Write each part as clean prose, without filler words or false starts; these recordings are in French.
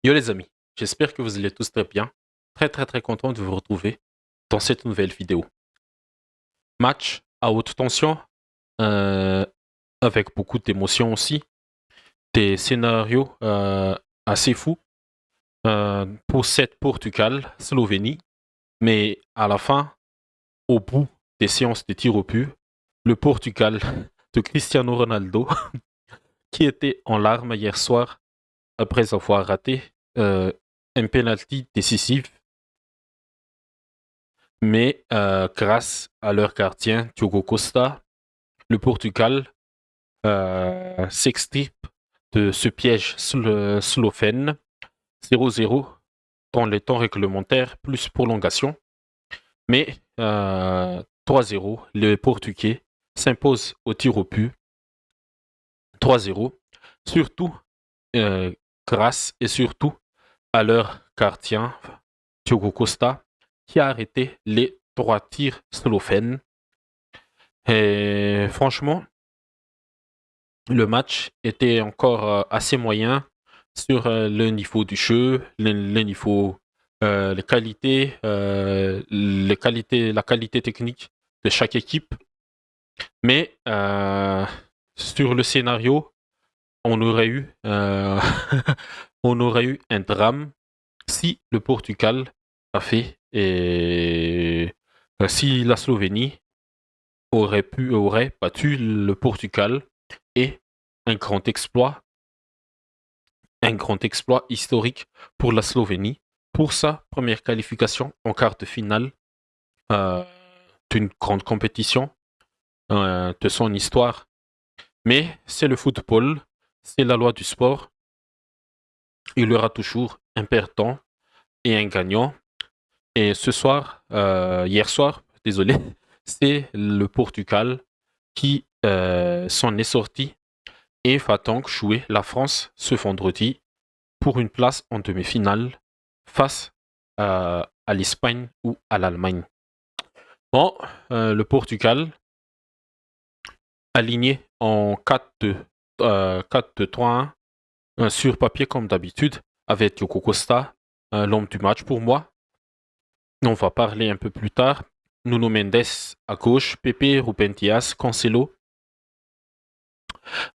Yo les amis, j'espère que vous allez tous très bien. Très content de vous retrouver dans cette nouvelle vidéo. Match à haute tension, euh, avec beaucoup d'émotions aussi, des scénarios assez fous pour cette Portugal-Slovénie, mais à la fin, au bout des séances de tir au but, le Portugal de Cristiano Ronaldo, qui était en larmes hier soir après avoir raté un penalty décisif, mais grâce à leur gardien Diogo Costa, le Portugal s'extirpe de ce piège slovène 0-0 dans les temps réglementaires plus prolongation. Mais 3-0, le Portugais s'impose au tir au but 3-0, surtout euh, grâce et surtout à leur gardien Diogo Costa qui a arrêté les 3 tirs slovènes. Et franchement, le match était encore assez moyen sur le niveau du jeu, le niveau, la qualité technique de chaque équipe. Mais sur le scénario, on aurait eu, on aurait eu un drame si le Portugal a fait et si la Slovénie aurait battu le Portugal et un grand exploit, un grand exploit historique pour la Slovénie pour sa première qualification en quart de finale euh, d'une grande compétition de son histoire. Mais c'est le football, c'est la loi du sport. Il y aura toujours un perdant et un gagnant. Et hier soir, désolé, c'est le Portugal qui s'en est sorti et va donc jouer la France ce vendredi pour une place en demi-finale face à l'Espagne ou à l'Allemagne. Bon, le Portugal, aligné en 4-2-3-1, sur papier comme d'habitude, avec Diogo Costa, l'homme du match pour moi. On va parler un peu plus tard. Nuno Mendes à gauche, Pepe, Ruben Dias, Cancelo,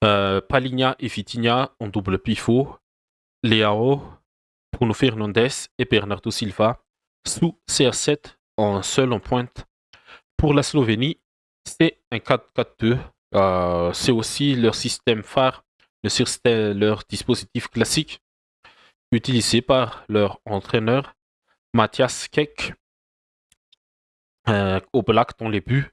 Palinha et Vitinha en double pivot, Leao, Bruno Fernandes et Bernardo Silva sous CR7 en pointe. Pour la Slovénie, c'est un 4-4-2. C'est aussi leur système phare, leur dispositif classique utilisé par leur entraîneur Matthias Kek, au black dans les buts,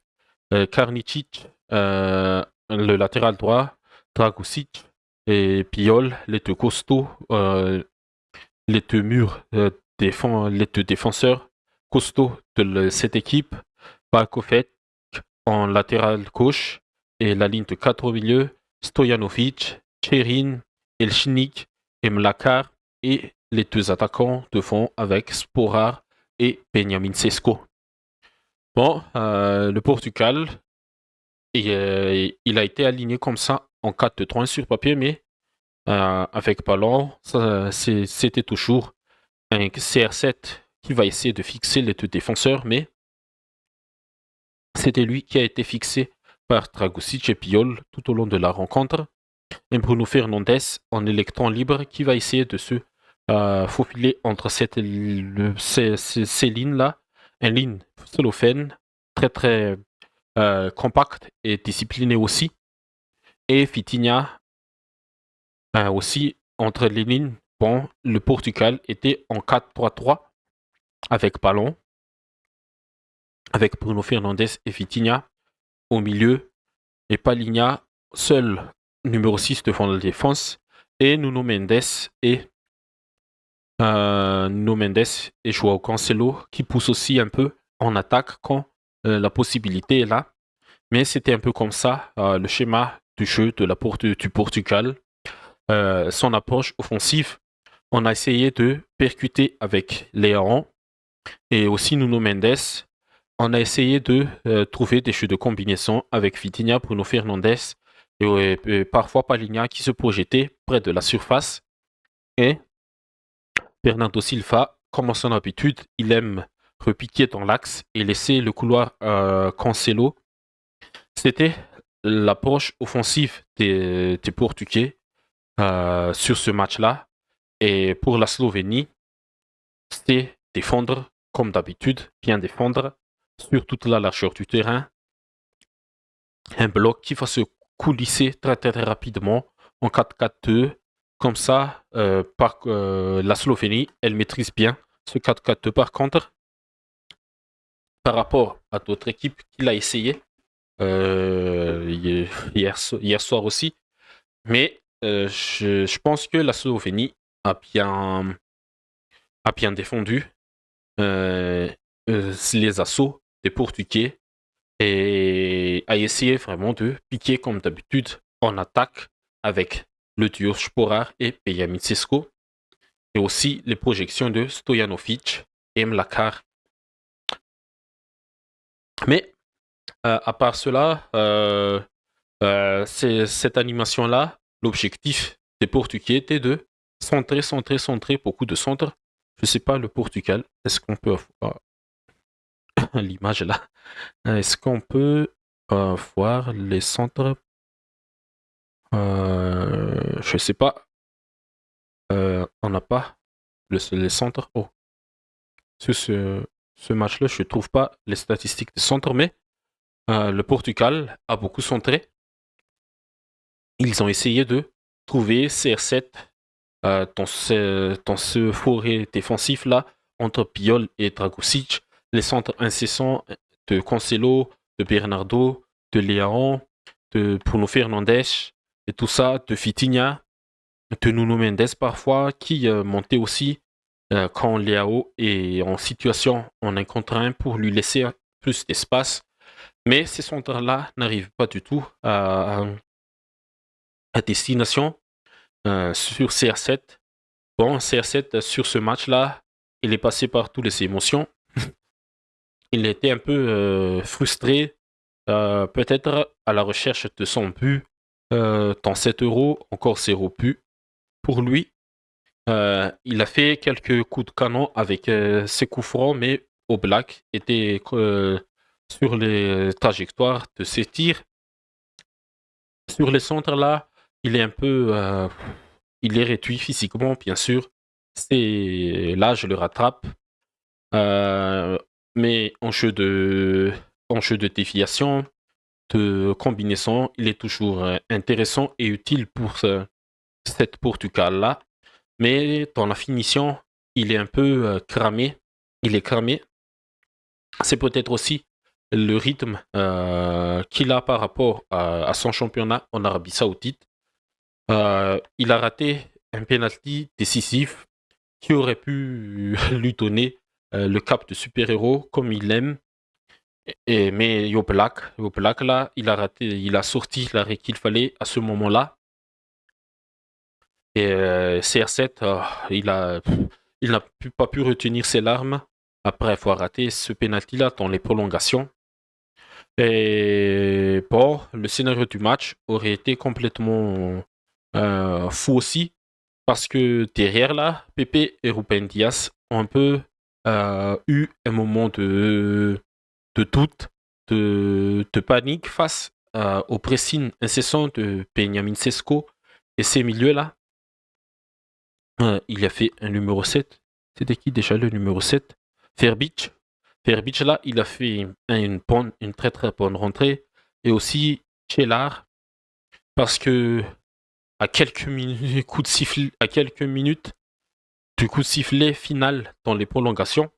Karnicic, le latéral droit, Dragusic et Piol, les deux costauds, les deux murs, les deux défenseurs costauds de cette équipe, Barkovec en latéral gauche et la ligne de 4 au milieu, Stojanovic, Cherin, Elchnik et Mlakar et les deux attaquants devant avec Sporar et Benjamin Sesko. Bon, le Portugal, il a été aligné comme ça en 4-3 sur papier, mais avec ballon, c'était toujours un CR7 qui va essayer de fixer les deux défenseurs, mais c'était lui qui a été fixé par Dragusic et Piol tout au long de la rencontre. Et Bruno Fernandes en électron libre qui va essayer de se faufiler entre ces lignes-là, une ligne cellophane très compacte et discipliné aussi. Et Vitinha aussi entre les lignes. Bon, le Portugal était en 4-3-3 avec ballon, avec Bruno Fernandes et Vitinha au milieu, et Palinha seul numéro 6 devant la défense, et Nuno Mendes et Joao Cancelo qui poussent aussi un peu en attaque quand la possibilité est là. Mais c'était un peu comme ça le schéma du jeu du Portugal. Son approche offensive, on a essayé de percuter avec Léon et aussi Nuno Mendes. On a essayé de trouver des jeux de combinaison avec Vitinha, Bruno Fernandes et parfois Palinha qui se projetait près de la surface. Et Bernardo Silva, comme à son habitude, il aime repiquer dans l'axe et laisser le couloir Cancelo. C'était l'approche offensive des Portugais sur ce match-là. Et pour la Slovénie, c'était défendre comme d'habitude, bien défendre sur toute la largeur du terrain. Un bloc qui va se coulisser très, très, très rapidement en 4-4-2. Comme ça, la Slovénie, elle maîtrise bien ce 4-4-2. Par contre, par rapport à d'autres équipes qu'il a essayé hier soir aussi, mais je pense que la Slovénie a bien défendu les assauts des Portugais et a essayé vraiment de piquer comme d'habitude en attaque avec le duo Sporar et Benjamin Sesko et aussi les projections de Stojanovic et Mlakar. Mais à part cela, cette animation-là, l'objectif des Portugais était de centrer, beaucoup de centres. Je ne sais pas le Portugal, est-ce qu'on peut avoir l'image là? Est-ce qu'on peut voir les centres? Je ne sais pas. On n'a pas les centres. Oh, sur ce match-là, je ne trouve pas les statistiques des centres, mais le Portugal a beaucoup centré. Ils ont essayé de trouver CR7 dans ce forêt défensif-là entre Piol et Dragusic. Les centres incessants de Cancelo, de Bernardo, de Leão, de Bruno Fernandes et tout ça, de Vitinha, de Nuno Mendes parfois, qui montait aussi quand Leão est en situation en 1 contre 1 pour lui laisser plus d'espace. Mais ces centres-là n'arrivent pas du tout à destination sur CR7. Bon, CR7 sur ce match-là, il est passé par toutes les émotions. Il était un peu frustré, peut-être à la recherche de son but dans 7 euros, encore 0 but pour lui. Il a fait quelques coups de canon avec ses coups francs, mais Oblak était sur les trajectoires de ses tirs. Sur les centres là, il est un peu, il est réduit physiquement, bien sûr. C'est là, je le rattrape. Mais en jeu de déviation, de combinaison, il est toujours intéressant et utile pour cette Portugal-là. Mais dans la finition, il est un peu cramé. Il est cramé. C'est peut-être aussi le rythme qu'il a par rapport à son championnat en Arabie Saoudite. Il a raté un penalty décisif qui aurait pu lui donner le cap de super-héros comme il aime. Mais Yoblak là, il a raté, il a sorti l'arrêt qu'il fallait à ce moment-là. Et CR7, il n'a pas pu retenir ses larmes après avoir raté ce penalty-là dans les prolongations. Et bon, le scénario du match aurait été complètement fou aussi, parce que derrière là, Pepe et Ruben Dias ont un peu eu un moment de doute, de panique face au pressing incessant de Benjamin Sesko et ces milieux-là. Il a fait un numéro 7. C'était qui déjà le numéro 7? Verbic. Verbic là, il a fait une très très bonne rentrée. Et aussi Chellar, parce que à quelques minutes, à quelques minutes du coup de sifflet final dans les prolongations,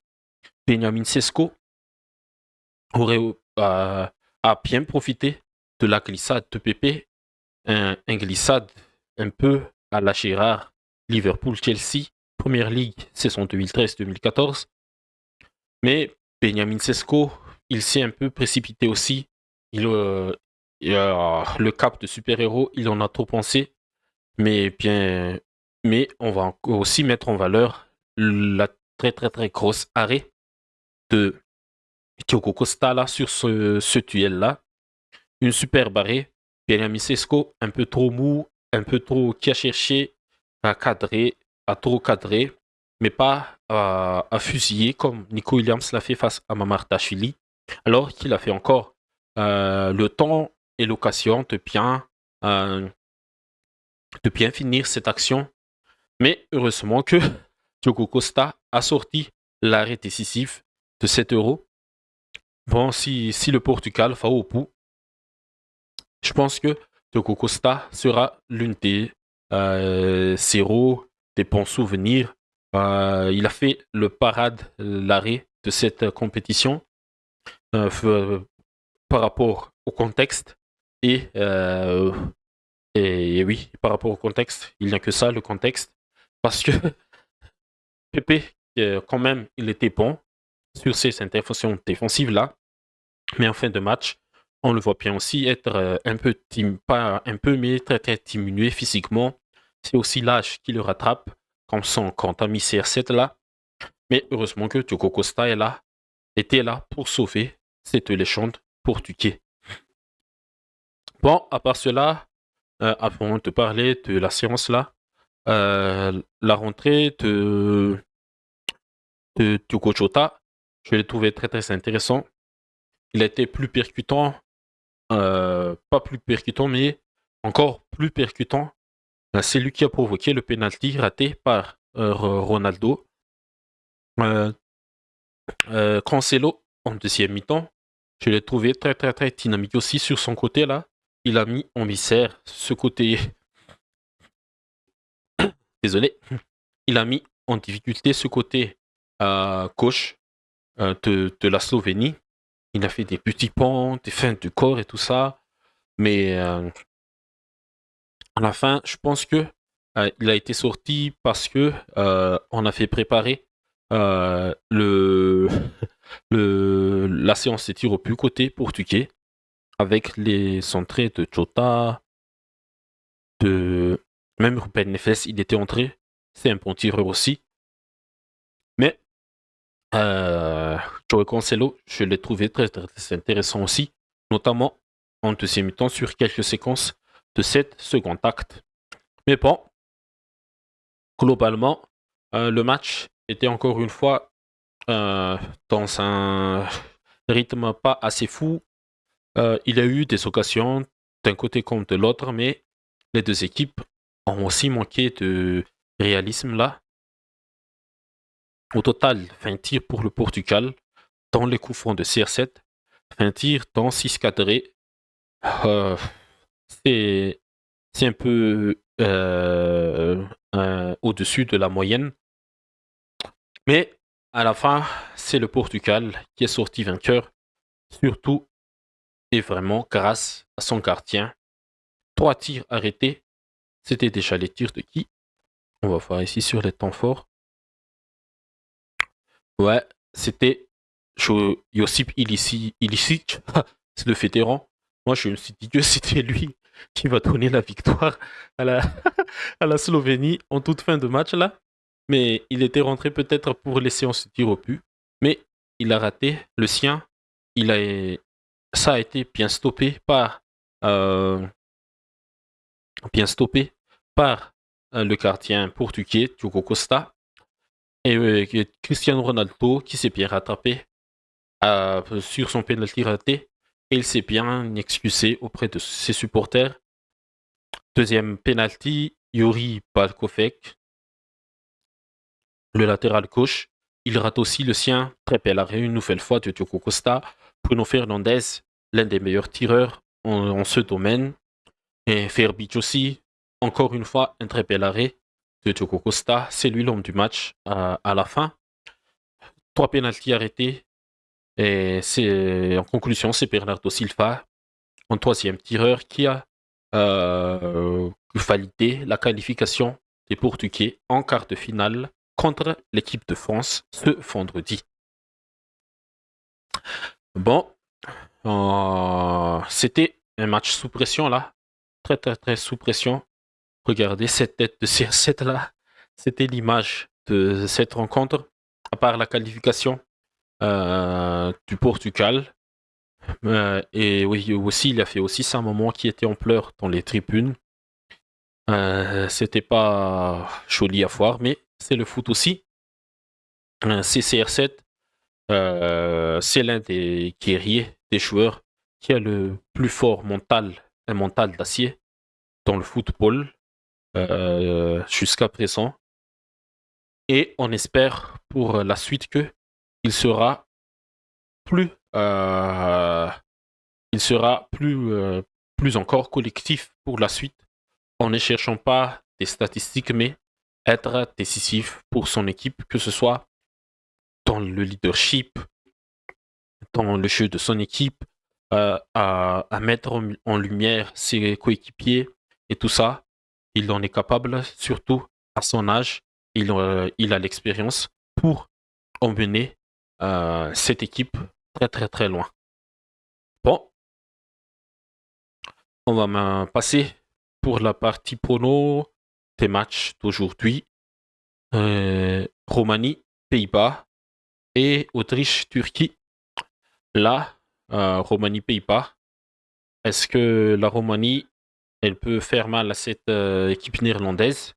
Benjamin Sesko aurait a bien profité de la glissade de Pepe, un glissade un peu à la Gérard, Liverpool-Chelsea, Première Ligue, saison 2013-2014. Mais Benjamin Sesko, il s'est un peu précipité aussi. Le cap de super-héros, il en a trop pensé. Mais on va aussi mettre en valeur la très très très grosse arrêt de Diogo Costa là, sur ce duel-là. Une super arrêt. Benjamin Sesko, un peu trop mou, un peu trop qui a cherché à cadrer, à trop cadrer. mais pas à fusiller comme Nico Williams l'a fait face à Mamartashvili, alors qu'il a fait encore le temps et l'occasion euh, de bien finir cette action. Mais heureusement que Diogo Costa a sorti l'arrêt décisif de 7 euros. Bon, si le Portugal va au bout, je pense que Diogo Costa sera l'une des zéro des bons souvenirs. Il a fait le parade, l'arrêt de cette compétition par rapport au contexte. Et oui, par rapport au contexte, il n'y a que ça, le contexte. Parce que Pepe, quand même, il était bon sur ces interventions défensives-là. Mais en fin de match, on le voit bien aussi être un peu, pas un peu, mais très très diminué physiquement. C'est aussi l'âge qui le rattrape, comme son grand ami CR7 là. Mais heureusement que Diogo Costa était là pour sauver cette légende portugais. Bon, à part cela, avant de parler de la séance là, la rentrée de Diogo Jota, je l'ai trouvé très très intéressant. Il a été plus percutant, pas plus percutant, mais encore plus percutant. C'est lui qui a provoqué le penalty raté par Ronaldo. Cancelo, en deuxième mi-temps, je l'ai trouvé très très très dynamique aussi sur son côté là. Il a mis en misère ce côté. Désolé. Il a mis en difficulté ce côté gauche de la Slovénie. Il a fait des petits ponts, des feintes du corps et tout ça. Mais à la fin, je pense que il a été sorti parce que on a fait préparer le, la séance de tir au but côté portugais avec les entrées de Jota, de même Ruben Neves, il était entré. C'est un bon tireur aussi. Mais Joao Cancelo, je l'ai trouvé très, très, très intéressant aussi, notamment en deuxième mi-temps sur quelques séquences de cette second acte. Mais bon, globalement, le match était encore une fois dans un rythme pas assez fou. Il y a eu des occasions d'un côté comme de l'autre, mais les deux équipes ont aussi manqué de réalisme là. Au total, 20 tirs pour le Portugal dans les coups francs de CR7, 20 tirs dans 6 cadrés. Euh, c'est un peu au-dessus de la moyenne. Mais à la fin, c'est le Portugal qui est sorti vainqueur, surtout et vraiment grâce à son gardien. 3 tirs arrêtés, c'était déjà les tirs de qui? On va voir ici sur les temps forts. Ouais, c'était Josip Ilicic, c'est le vétéran. Moi, je me suis dit que c'était lui qui va donner la victoire à la, à la Slovénie en toute fin de match là. Mais il était rentré peut-être pour les séances de tir au but. Mais il a raté le sien. Ça a été euh, bien stoppé par le gardien portugais Diogo Costa et Cristiano Ronaldo qui s'est bien rattrapé sur son penalty raté et il s'est bien excusé auprès de ses supporters. Deuxième penalty, Yuri Balkovec, le latéral gauche. Il rate aussi le sien, très bel arrêt une nouvelle fois de Diogo Costa. Bruno Fernandes, l'un des meilleurs tireurs en ce domaine. Et Verbic aussi, encore une fois, un très bel arrêt de Diogo Costa. C'est lui l'homme du match à la fin. 3 pénaltys arrêtés. Et en conclusion, c'est Bernardo Silva, en troisième tireur, qui a validé la qualification des Portugais en quart de finale contre l'équipe de France ce vendredi. Bon, c'était un match sous pression là, très très très sous pression. Regardez cette tête de CR7 là, c'était l'image de cette rencontre, à part la qualification du Portugal. Et oui, aussi, il a fait aussi sa maman qui était en pleurs dans les tribunes. C'était pas joli à voir, mais c'est le foot aussi. CCR7, c'est l'un des guerriers, des joueurs qui a le plus fort mental, un mental d'acier dans le football jusqu'à présent. Et on espère pour la suite que il sera plus, euh, il sera plus encore collectif pour la suite en ne cherchant pas des statistiques, mais être décisif pour son équipe, que ce soit dans le leadership, dans le jeu de son équipe, à mettre en lumière ses coéquipiers et tout ça. Il en est capable, surtout à son âge. Il a l'expérience pour emmener cette équipe très très très loin. Bon, on va passer pour la partie prono des matchs d'aujourd'hui. Roumanie, Pays-Bas et Autriche-Turquie. Là, Roumanie-Pays-Bas. Est-ce que la Roumanie, elle peut faire mal à cette équipe néerlandaise?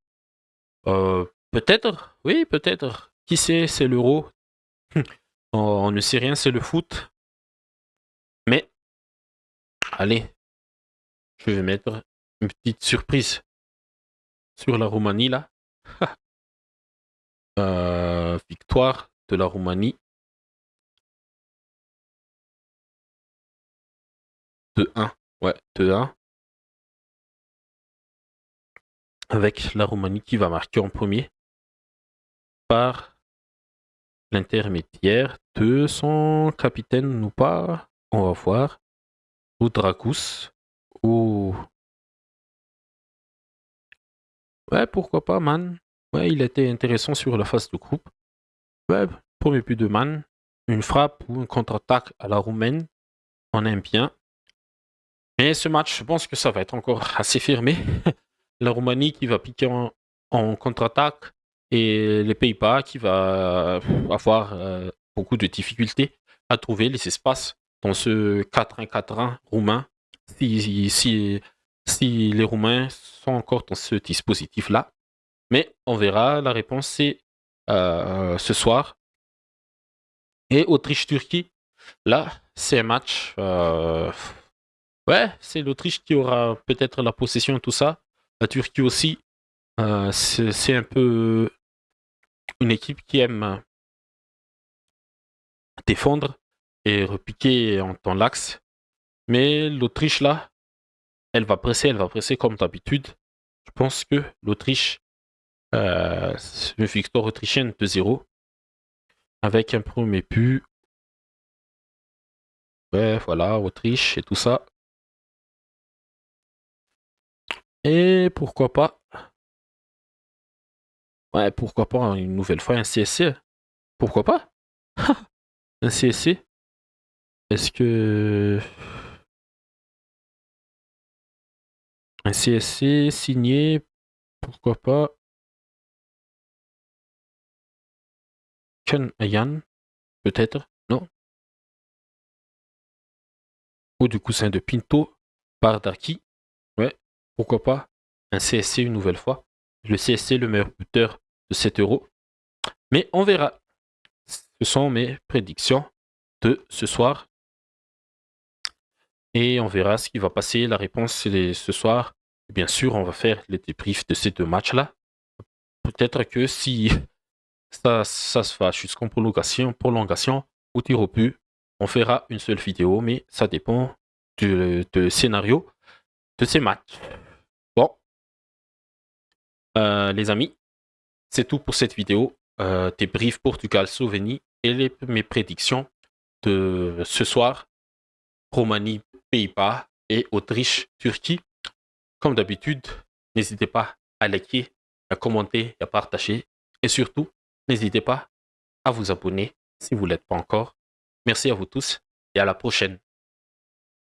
Peut-être, oui, peut-être. Qui sait, c'est l'euro. On ne sait rien, c'est le foot. Mais, allez, je vais mettre une petite surprise sur la Roumanie, là. Victoire de la Roumanie. 2-1. Ouais, 2-1. Avec la Roumanie qui va marquer en premier par l'intermédiaire de son capitaine ou pas. On va voir. Ou Dracus. Ou. Ouais, pourquoi pas, Man. Ouais, il était intéressant sur la phase de groupe. Ouais, premier but de Man. Une frappe ou une contre-attaque à la roumaine. On aime bien. Mais ce match, je pense que ça va être encore assez fermé. La Roumanie qui va piquer en contre-attaque et les Pays-Bas qui va avoir beaucoup de difficultés à trouver les espaces dans ce 4-1-4-1 roumain. Si les Roumains sont encore dans ce dispositif-là. Mais on verra, la réponse c'est ce soir. Et Autriche-Turquie, là, c'est un match. Ouais, c'est l'Autriche qui aura peut-être la possession, tout ça. La Turquie aussi. C'est un peu une équipe qui aime défendre et repiquer dans l'axe. Mais l'Autriche, là, elle va presser comme d'habitude. Je pense que l'Autriche, une victoire autrichienne 2-0, avec un premier but. Ouais, voilà, Autriche et tout ça. Et pourquoi pas, ouais, pourquoi pas une nouvelle fois un CSC? Pourquoi pas? Un CSC? Est-ce que un CSC signé, pourquoi pas Ken Ayan, peut-être? Non? Ou du coussin de Pinto par Darky? Ouais, pourquoi pas un CSC une nouvelle fois? Le CSC, le meilleur buteur de 7 euros. Mais on verra. Ce sont mes prédictions de ce soir. Et on verra ce qui va passer. La réponse, c'est ce soir. Bien sûr, on va faire les débriefs de ces deux matchs-là. Peut-être que si ça se va jusqu'en prolongation ou tir au but, on fera une seule vidéo, mais ça dépend du scénario de ces matchs. Bon, les amis, c'est tout pour cette vidéo. Débrief Portugal-Slovénie et mes prédictions de ce soir. Roumanie, Pays-Bas et Autriche, Turquie. Comme d'habitude, n'hésitez pas à liker, à commenter, à partager. Et surtout, n'hésitez pas à vous abonner si vous ne l'êtes pas encore. Merci à vous tous et à la prochaine.